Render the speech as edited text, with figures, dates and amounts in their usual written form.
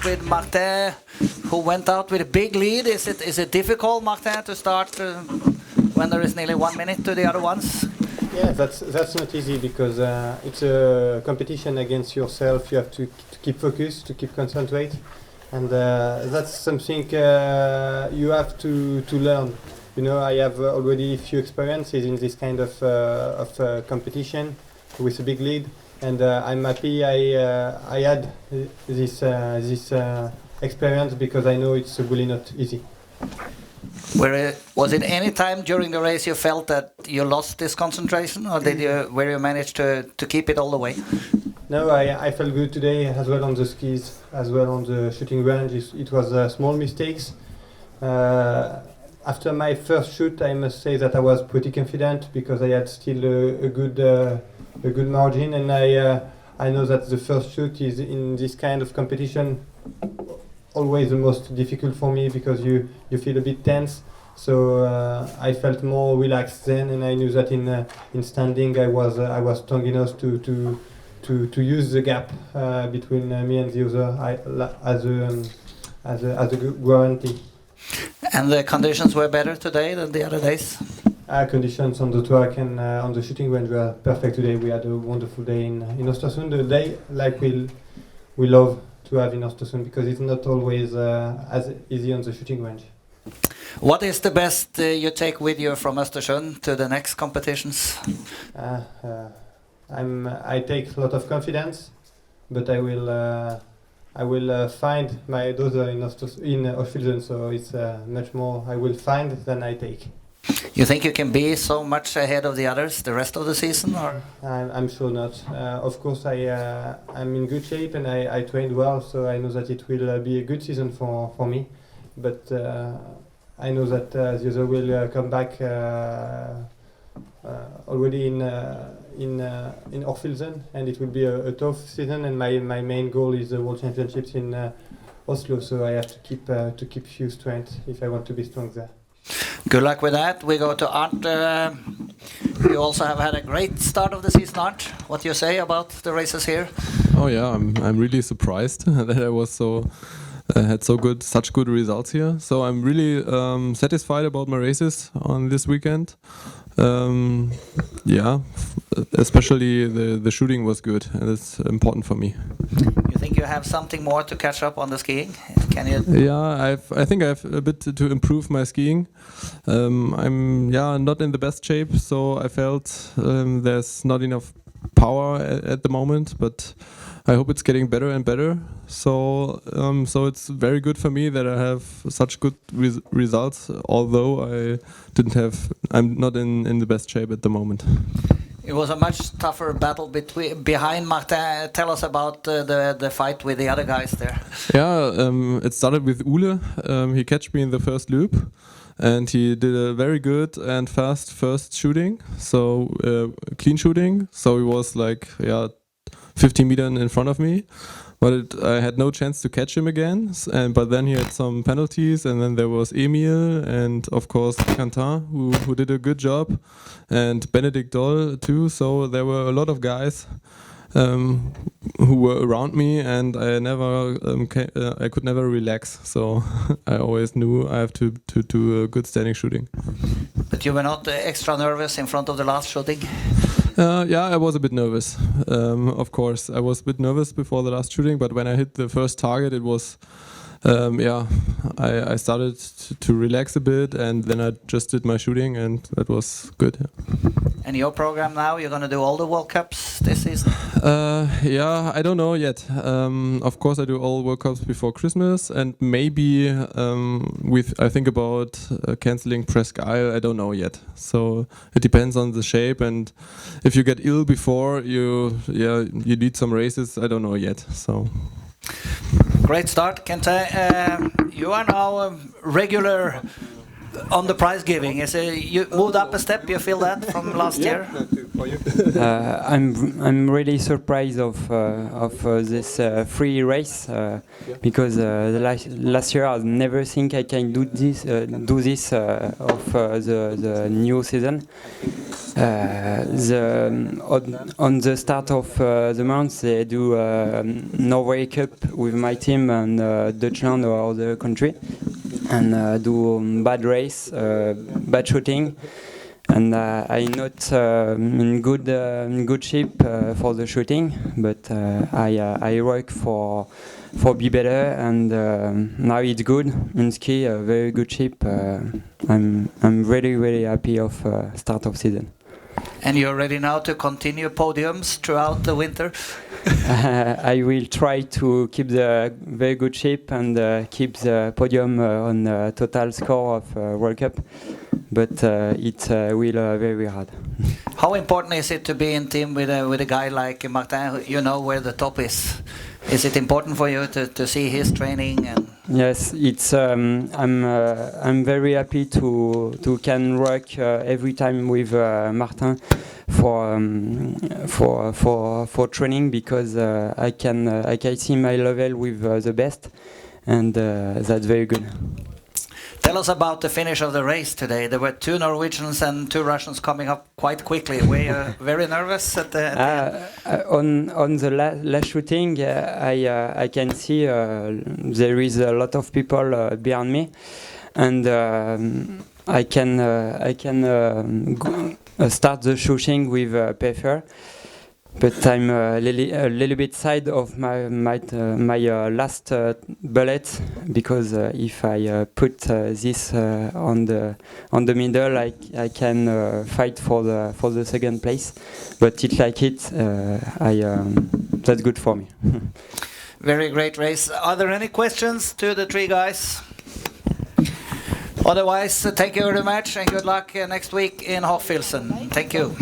with Martin, who went out with a big lead. Is it difficult, Martin, to start when there is nearly 1 minute to the other ones? Yeah, that's not easy because it's a competition against yourself. You have to keep focus, to keep concentrate, and that's something you have to learn. You know, I have already a few experiences in this kind of competition with a big lead, and I'm happy I had this experience because I know it's really not easy. Was it any time during the race you felt that you lost this concentration, or were you manage to keep it all the way? No, I felt good today as well on the skis, as well on the shooting range. It was small mistakes. After my first shoot, I must say that I was pretty confident because I had still a good margin, and I know that the first shoot is in this kind of competition always the most difficult for me because you feel a bit tense. So I felt more relaxed then, and I knew that in standing I was strong enough to use the gap between me and the other as a guarantee. And the conditions were better today than the other days? Conditions on the track and on the shooting range were perfect today. We had a wonderful day in Ostersund, a day like we love to have in Ostersund because it's not always as easy on the shooting range. What is the best you take with you from Ostersund to the next competitions? I take a lot of confidence, but I will find my daughter in Ostersund, so it's much more I will find than I take. You think you can be so much ahead of the others the rest of the season, or? I'm sure not. Of course, I'm in good shape and I trained well, so I know that it will be a good season for me. But I know that the other will come back already in Ostersund, and it will be a tough season. And my main goal is the World Championships in Oslo, so I have to keep few strength if I want to be strong there. Good luck with that. We go to Arnd. You also have had a great start of the season, Arnd. What do you say about the races here? Oh yeah, I'm really surprised that I was had such good results here. So I'm really satisfied about my races on this weekend. Yeah, especially the shooting was good, and it's important for me. You think you have something more to catch up on the skiing? Can you? Yeah, I think I have a bit to improve my skiing. I'm not in the best shape, so I felt there's not enough power at the moment, but I hope it's getting better and better. So it's very good for me that I have such good results, although I'm not in the best shape at the moment. It was a much tougher battle behind Martin. Tell us about the fight with the other guys there. Yeah, it started with Ule. He catched me in the first loop, and he did a very good and fast first shooting. So clean shooting. So he was 50 meters in front of me, but I had no chance to catch him again. But then he had some penalties, and then there was Emil and of course Quentin who did a good job, and Benedict Doll too. So there were a lot of guys who were around me, and I could never relax. So I always knew I have to do a good standing shooting. But you were not extra nervous in front of the last shooting? Yeah, I was a bit nervous. Of course, I was a bit nervous before the last shooting, but when I hit the first target, it was, I started to relax a bit, and then I just did my shooting, and that was good. Yeah. And your program now, you're going to do all the World Cups this season? Yeah, I don't know yet. Of course, I do all World Cups before Christmas, and maybe I think about canceling Presque Isle. I don't know yet. So it depends on the shape, and if you get ill before, you need some races. I don't know yet. So. Great start, Quentin. You are now regular on the prize giving. You moved up a step. You feel that from last year? I'm really surprised of this free race because last year I never think I can do this of the new season. On the start of the month, they do Norway Cup with my team and Deutschland or other country, and do bad race, bad shooting, and I'm not in good shape for the shooting, but I work for be better, and now it's good in ski, very good shape. I'm really happy of start of season. And you're ready now to continue podiums throughout the winter? I will try to keep the very good shape and keep the podium on total score of World Cup, but it will very hard. How important is it to be in team with a guy like Martin? You know where the top is. Is it important for you to see his training? And yes, it's. I'm very happy to can work every time with Martin for training, because I can see my level with the best, and that's very good. tell us about the finish of the race today. There were 2 Norwegians and 2 Russians coming up quite quickly. Were you very nervous at the end? On the last shooting, I can see there is a lot of people behind me, and I can start the shooting with paper. But I'm a little bit side of my last bullet, because if I put this on the middle, I can fight for the second place. But it's like it, that's good for me. Very great race. Are there any questions to the 3 guys? Otherwise, thank you very much and good luck next week in Hochfilzen. Thank you.